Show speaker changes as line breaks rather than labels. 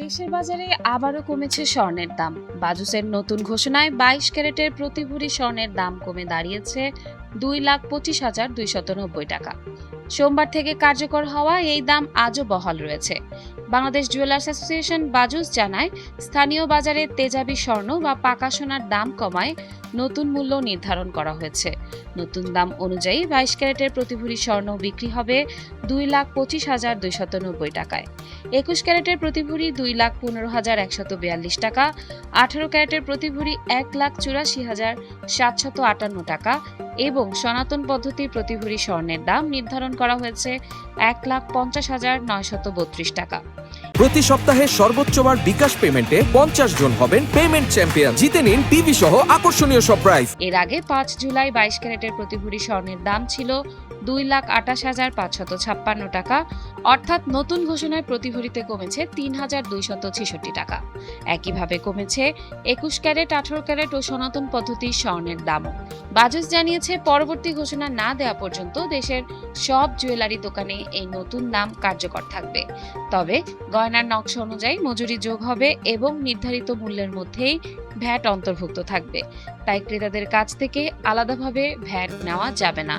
দেশের বাজারে আবারও কমেছে স্বর্ণের দাম। বাজুসের নতুন ঘোষণায় 22 ক্যারেটের প্রতি ভরি স্বর্ণের দাম কমে দাঁড়িয়েছে 2,25,290 টাকা। সোমবার থেকে কার্যকর হওয়া এই দাম আজও বহাল রয়েছে। বাংলাদেশ জুয়েলার্স অ্যাসোসিয়েশন বাজুস জানায়, স্থানীয় বাজারে তেজাবি স্বর্ণ বা পাকা সোনার দাম কমায় নতুন মূল্য নির্ধারণ করা হয়েছে। নতুন দাম অনুযায়ী 22 ক্যারেটের প্রতি ভরি স্বর্ণ বিক্রি হবে 2,25,290 টাকায়, 21 ক্যারেটের প্রতি ভরি 2,15,142 টাকা, 18 ক্যারেটের প্রতি ভরি 1,84,758 টাকা এবং সনাতন পদ্ধতির প্রতি ভরি স্বর্ণের দাম নির্ধারণ করা হয়েছে 1,50,932 টাকা।
প্রতি সপ্তাহে সর্বোচ্চবার বিকাশ পেমেন্টে 50 জন হবেন পেমেন্ট চ্যাম্পিয়ন। জিতে নিন টিভি সহ আকর্ষণীয় সব প্রাইজ।
এর আগে 5 জুলাই 22 ক্যারেটের প্রতি ভরি স্বর্ণের দাম ছিল 2,28,556 টাকা, অর্থাৎ নতুন ঘোষণায় প্রতি ভরিতে কমেছে 3,266 টাকা। একইভাবে কমেছে 21 ক্যারেট, 18 ক্যারেট ও সনাতন পদ্ধতির স্বর্ণের দামও। বাজুস জানিয়েছে, পরবর্তী ঘোষণা না দেওয়া পর্যন্ত দেশের সব জুয়েলারি দোকানে এই নতুন দাম কার্যকর থাকবে। তবে গয়নার নকশা অনুযায়ী মজুরি যোগ হবে এবং নির্ধারিত মূল্যের মধ্যেই ভ্যাট অন্তর্ভুক্ত থাকবে। তাই ক্রেতাদের কাছ থেকে আলাদাভাবে ভ্যাট নেওয়া যাবে না।